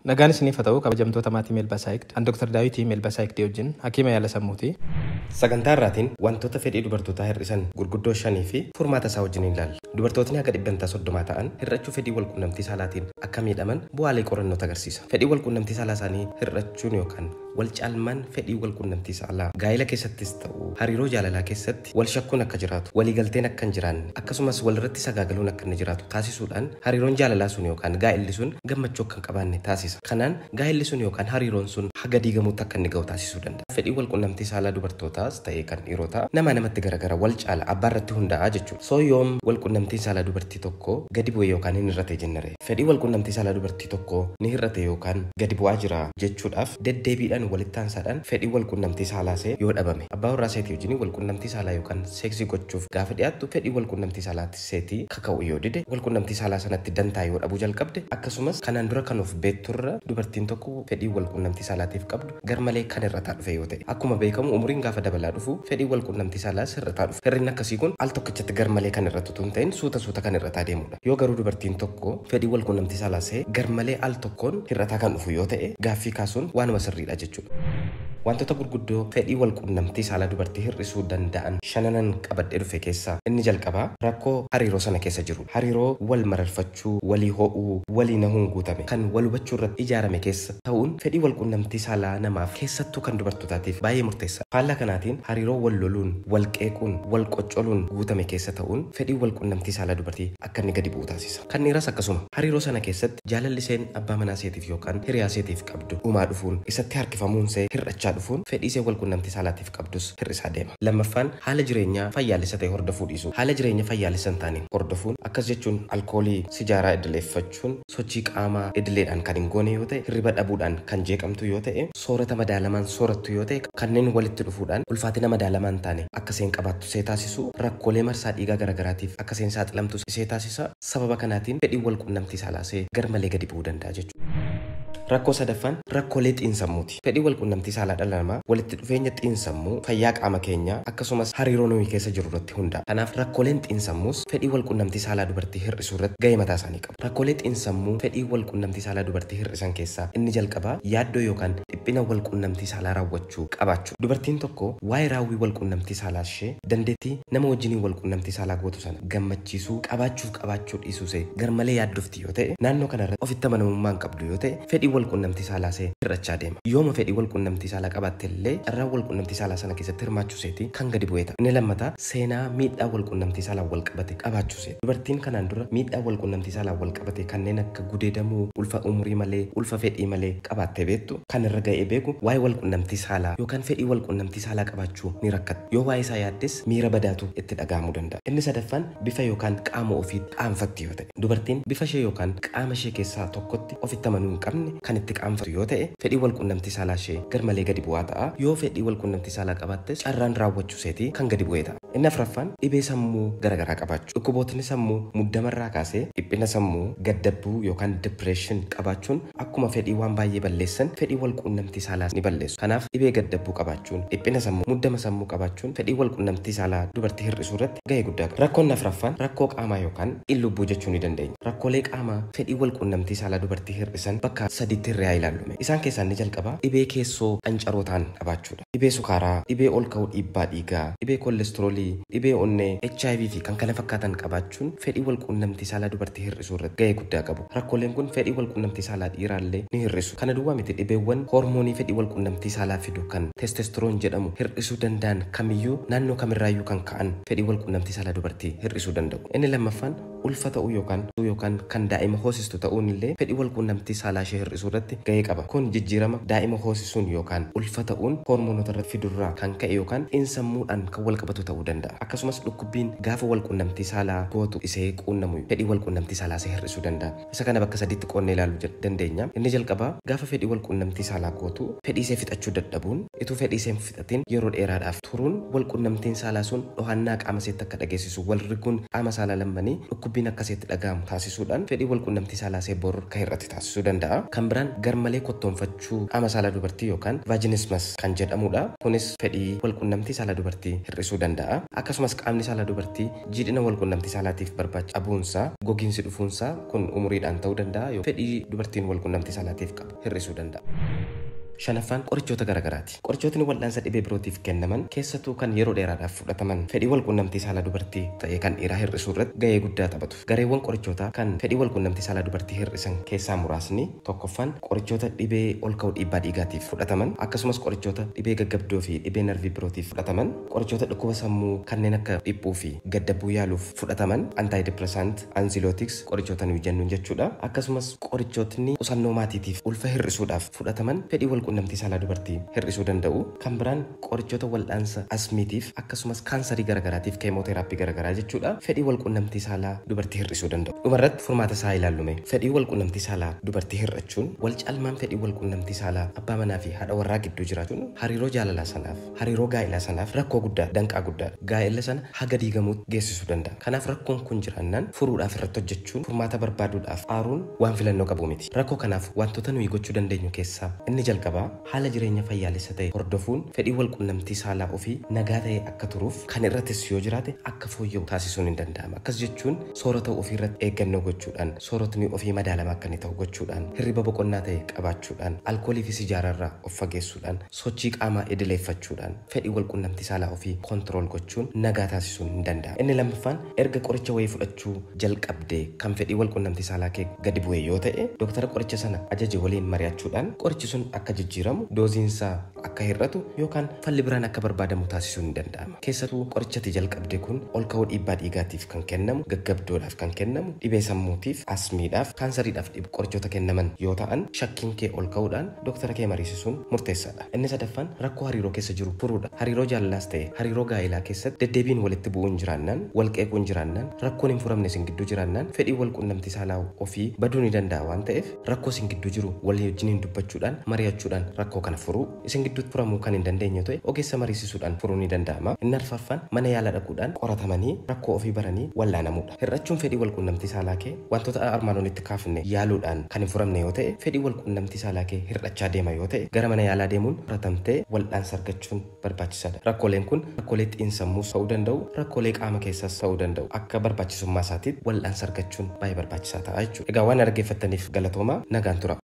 Nagaan isiniif haa ta'u kabajamtoota maatii Meelbasaayikd. An Dr. Daawitii Meelbasaayikdii wajjin hakiima yaala sammuuti. Sagantaa irraatiin wantoota fedhii dubartootaa hir'isan gurguddoo 5 fi furmaata isaa wajjin ilaalla. Dubartootni haga 130 ta'an hir'achuu fedhii walqunnamtii saalaatiin akka miidhaman bu'aalee qorannoo agarsiisa. Fedhii walqunnamtii saalaa isaanii hir'achuun yookaan wal caalmaan fedhii walqunnamtii saalaa gaa'ela keessattis ta'u hariiroo jaalalaa keessatti wal shakkuun akka jiraatu, waliigalteen akka hin jiraanne, akkasumas walirratti sagaagaluun akka inni jiraatu taasisuudhaan hariiroon jaalalaa sun yookaan gaa'elli sun gammachuu akka hin qabaanne taasisa. Kanaan gaa'elli sun yookaan hariiroon sun haga diigamuutti akka inni ga'u taasisuu danda'a. Fedhii walqunnamtii saalaa dubartootaas ta'ee kan dhiirotaa namatti garagara wal caala abbaa irratti hundaa'a jechuudha. Soo yoom walqunnamtii saalaa dubartii tokko gadi bu'e yookaan hin hir'ate jennare. Fedhii walqunnamtii saalaa dubartii tokko ni hir'ate yookaan gadi bu'aa jira jechuudhaaf deddeebiidhaan walitti aansaadhaan fedhii walqunnamtii saalaa see yoo dhabame abbaa warraa seetii wajjin walqunnamtii saalaa yookaan seeksii gochuuf gaafa dhiyaattu fedhii walqunnamtii saalaatti seetii kaka'u yoo dide walqunnamtii saalaa sanatti dantaa yoo dhabuu jalqabde akkasumas kanaan dura kan of beekturra dubartiin tokko fedhii walqunnamtii saalaatiif qabdu garmalee kan hir'ataa dhufe yoo ta'e akkuma beekamu umuriin gaafa dabalaa dhufu fedhii walqunnamtii saalaas hir'ataa dhufe. Hir'inni akkasii kun al tokkichatti garmalee kan hir'atu tun ta'in suuta kan hir'ataa deemudha. Yoo garuu dubartiin tokko fedhii walqunnamtii saalaa see garmalee al tokkoon hir'ataa kan dhufu yoo ta'e gaaffii kaasuun waanuma sirriidha jechuudha. Wantoota gurguddoo fedhii walqunnamtii saalaa dubartii hir'isuu danda'an shananan qabadhee dhufe keessaa inni jalqabaa rakkoo hariiroo sana keessa jiru. Hariiroo wal mararfachuu, walii ho'uu, walii nahuun guutame kan wal hubachuu irratti ijaarame keessa ta'uun fedhii walqunnamtii saalaa namaaf keessattuu kan dubartootaatiif baay'ee murteessa. Faallaa kanaatiin hariiroo wal loluun, wal qeequun, wal qoccoluun guutame keessa ta'uun fedhii walqunnamtii saalaa dubartii akka inni gadi bu'u taasisa. Kan dhiiras akkasuma hariiroo sana keessatti jaalalli isheen abbaa manaa seetiif yookaan hiriyaa seetiif qabdu dhumaa dhufuun isatti harkifamuun see hir'achaa dhufuun fedhii ishee walqunnamtii saalaatiif qabdus hir'isaa deema. Lammaffaan haala jireenyaa fayyaalessa ta'e hordofuu dhiisu. Haala jireenya fayyaalessa hin taane hordofuun akkas jechuun alkoolii, sijaaraa idileeffachuun, sochii qaamaa idileedhaan kan hin goone yoo ta'e, hirriba dhabuudhaan kan jeeqamtu yoo ta'e, soorata madaalamaan soorattu yoo ta'e, kanneen walitti dhufuudhaan ulfaatina madaalamaa hin taane akka isheen qabaattu see taasisu, rakkoolee marsaa dhiigaa garagaraatiif akka isheen saaxilamtu see taasisa. Sababa kanaatiin fedhii walqunnamtii saalaa see garmalee gadi bu'uu danda'a jechuudha. Rakkoo sadaffaan rakkoolee xiinsammuuti. Fedhii walqunnamtii saalaa dhala namaa walitti dhufeenya xiinsammuu fayyaa qaama keenyaa akkasumas hariiroo nuyi keessa jiru irratti hundaa'a. Kanaaf rakkooleen xiinsammuus fedhii walqunnamtii saalaa dubartii hir'isuu irratti gahee mataa isaanii qabu. Rakkoolee xiinsammuu fedhii walqunnamtii saalaa dubartii hir'isan keessaa inni jalqabaa yaaddoo yookaan dhiphina walqunnamtii saalaa raawwachuu qabaachuu. Dubartiin tokko waa'ee raawwii walqunnamtii saalaa ishee dandeettii nama wajjinii walqunnamtii saalaa gootu sana gammachiisuu qabaachuu dhiisuu garmalee yaaddofti yoo ta'e naannoo kanarratti ofitti amanamummaan qabdu yoo ta'e fedhii walqunnamtii saalaa see hir'achaa deema. Yooma fedhii walqunnamtii saalaa qabaatte illee carraa walqunnamtii saalaa sana keessatti hirmaachuu seetii kan gadi bu'ee ta'a. Inni lammataa seenaa miidhaa walqunnamtii saalaa wal qabate qabaachuu seeti. Dubartiin kanaan dura miidhaa walqunnamtii saalaa wal qabate kanneen akka gudeedamuu, ulfa umurii malee, ulfa fedhii malee qabaattee beektu kan irra ga'ee beeku waa'ee walqunnamtii saalaa yookaan fedhii walqunnamtii saalaa qabaachuu ni rakkata. Yoo waa'ee isaa yaaddes miira badaatu itti dhaga'amuu danda'a. Inni sadaffaan bifa yookaan qaama ofii qaanfatti yoo ta'e. Dubartiin bifa ishee yookaan qaama ishee keessaa tokkotti ofitti amanuu hin qabne kan itti qaanfatu yoo ta'e fedhii walqunnamtii saalaa ishee garmalee gadi bu'aa ta'a. Yoo fedhii walqunnamtii saalaa qabaattes carraan raawwachuu seetii kan gadi bu'ee ta'a. Inni afuraffaan dhibee sammuu garagaraa qabaachuu. Dhukkubootni sammuu muddamarraa kaasee dhiphina sammuu, gaddabbuu yookaan dipireeshin qabaachuun akkuma fedhii waan baay'ee balleessan fedhii walqunnamtii saalaas ni balleessu. Kanaaf dhibee gaddabbuu qabaachuun, dhiphina sammuu, muddama sammuu qabaachuun fedhii walqunnamtii saalaa dubartii hir'isuu irratti gahee guddaa qaba. Rakkoon afuraffaan rakkoo qaamaa yookaan lubbuu jechuu ni dandeenya. Rakkoolee qaamaa fedhii walqunnamtii saalaa dubartii hir'isan bakka sadiitti irraa ilaallume. Isaan keessaa inni jalqabaa dhibee keessoo qancaroo ta'an qabaachuudha. Dhibee sukaaraa, dhibee ol ka'uu dhiibbaa dhiigaa, dhibee koolesteroolii, dhibee onnee, HIV fi kan kana fakkaatan qabaachuun fedhii walqunnamtii saalaa dubartii hir'isuu irratti gahee guddaa qabu. Rakkooleen kun fedhii walqunnamtii saalaa dhiiraallee ni hir'isu. Kana duwwaa miti dhibeewwan hormoonii fedhii walqunnamtii saalaa fidu kan testosteroon jedhamu hir'isuu danda'an kamiyyuu naannoo kamirraayyuu kan ka'an fedhii walqunnamtii saalaa dubartii hir'isuu danda'u. Inni lammaffaan ulfa ta'uu yookaan kan daa'ima hoosistu ta'uun illee fedhii walqunnamtii saalaa ishee hir'isuu irratti gahee qaba. Kun jijjiirama daa'ima hoosisuun yookaan ulfa ta'uun hormoonota irratti fidurraa kan ka'e yookaan xiinsammuudhaan kan wal qabatu ta'uu danda'a. Akkasumas dhukkubbiin gaafa walqunnamtii saalaa gootu isee quunnamu fedhii walqunnamtii saalaa ishee hir'isuu danda'a. Isa kana bakka sadiitti qoonnee ilaaluu dandeenya. Inni jalqabaa gaafa fedhii walqunnamtii saalaa gootu fedhii ishee fixachuu dadhabuun ituu fedhii ishee fixatiin yeroo dheeraadhaaf turuun walqunnamtiin saalaa sun dhohannaa qaama isheetti akka dhageessisu wal riguun qaama saalaa lammanii dhukkubbiin akkasitti dhaga'amu taasisuudhaan fedhii walqunnamtii saalaa bor kan hir'ate taasisuu danda'a. Kan biraan garmalee kottoonfachuu qaama saalaa dubartii yookaan vaginismus kan jedhamudha. Kunis fedhii walqunnamtii saalaa dubartii hir'isuu danda'a. Akkasumas qaamni saalaa dubartii jiidhina walqunnamtii saalaatiif barbaachisu dhabuunsaa, gogiinsi dhufuunsaa kun umuriidhaan ta'uu danda'a yoo fedhii dubartiin walqunnamtii saalaatiif qabu hir'isuu danda'a. Shanaffaan qorichoota garagaraati. Qorichootni wal'aansa dhibee birootiif kennaman keessattuu kan yeroo dheeraadhaaf fudhataman fedhii walqunnamtii saalaa dubartii ta'ee kan dhiiraa hir'isuu irratti gahee guddaa taphatu. Gareewwan qorichootaa kan fedhii walqunnamtii saalaa dubartii hir'isan keessaa muraasni tokkoffaan qorichoota dhibee ol ka'uu dhiibbaa dhiigaatiif fudhataman, akkasumas qorichoota dhibee gaggabdoo fi dhibee narvii birootiif fudhataman, qorichoota dhukkuba sammuu kanneen akka dhiphuu fi gaddabuu yaaluuf fudhataman, antidepressant, anxilootics qorichoota nuyi jennuun jechuudha. Akkasumas qorichootni qusannoo maatiitiif ulfa hir'isuudhaaf fudhataman fedhii walqunnamtii saalaa dubartii hir'isuu danda'u. Kan biraan qorichoota wal'aansa asmiitiif akkasumas kaansarii garagaraatiif keemooteraappii garagaraa jechuudha fedhii walqunnamtii saalaa dubartii hir'isuu danda'u. Dhumarratti furmaata isaa ilaallume fedhii walqunnamtii saalaa dubartii hir'achuun wal caalmaan fedhii walqunnamtii saalaa abbaa manaa fi haadha warraa gidduu jiraachuun hariiroo jaalalaa sanaaf, hariiroo gaa'elaa sanaaf rakkoo guddaa, danqaa guddaa gaa'ela sana haga diigamuutti geessisuu danda'a. Kanaaf rakkoon kun jiraannaan furuudhaaf irratti hojjechuun furmaata barbaaduudhaaf aaruun waan filannoo qabu miti. Rakkoo kanaaf wantoota nuyi gochuu dandeenyu keessaa inni jalqaba haala jireenya fayyaalessa ta'e hordofuun fedhii walqunnamtii saalaa ofii nagaa ta'e akka turuuf kan irrattis yoo jiraate akka fooyya'u taasisuun hin danda'ama. Akkas jechuun soorata ofii irratti eeggannoo gochuudhaan, sooratni ofii madaalama akka inni ta'u gochuudhaan, hirriba boqonnaa ta'e qabaachuudhaan, alkoolii fi sijaararraa of fageessuudhaan, sochii qaamaa idileeffachuudhaan fedhii walqunnamtii saalaa ofii kontirool gochuun nagaa taasisuun hin danda'ama. Inni lammaffaan erga qoricha wayii fudhachuu jalqabdee kan fedhii walqunnamtii saalaa kee gadi bu'e yoo ta'e dooktara qoricha sana ajaje waliin mari'achuudhaan qorichi sun akka jijjiiramu, dooziinsaa akka hir'atu yookaan falli biraan akka barbaadamu taasisuun ni danda'ama. Keessattuu qorichati jalqabde kun ol ka'uu dhiibbaa dhiigaatiif kan kennamu, gaggabdoodhaaf kan kennamu, dhibee sammuutiif, asmiidhaaf, kaansariidhaaf qorichoota kennaman yoo ta'an shakkiin kee ol ka'uudhaan dooktara kee mariisisuun murteessaadha. Inni sadaffaan rakkoo hariiroo keessa jiru furuudha. Hariiroo jaalalaas ta'e hariiroo gaa'elaa keessatti deddeebiin walitti bu'uun jiraannaan, wal qeequun jiraannaan, rakkoon hin furamne isin gidduu jiraannaan fedhii walqunnamtii saalaa ofii baduu ni danda'a waan ta'eef rakkoo isin gidduu jiru walii wajjiniin dubbachuudhaan, mari'achuudhaan rakkoo kana furuu isin gidduutti furamuu kan hin dandeenye ta'e ogeessa mariisisuudhaan furuu ni danda'ama. Inni arfaffaan mana yaalaa dhaquudhaan qoratamanii rakkoo ofii baranii wallaanamuudha. Hir'achuun fedhii walqunnamtii saalaa kee wantoota armaan olitti kaafne yaaluudhaan kan hin furamne yoo ta'e fedhii walqunnamtii saalaa kee hir'achaa deema yoo ta'e gara mana yaalaa deemuun qoratamtee wal'aansa argachuun barbaachisaadha. Rakkooleen kun rakkoolee xiinsammuus ta'uu danda'u, rakkoolee qaama keessaas ta'uu danda'u. Akka barbaachisummaa isaatiitti wal'aansa argachuun baay'ee barbaachisaa ta'a jechuudha. Egaa waan dhaggeeffattaniif galatoomaa nagaan tura.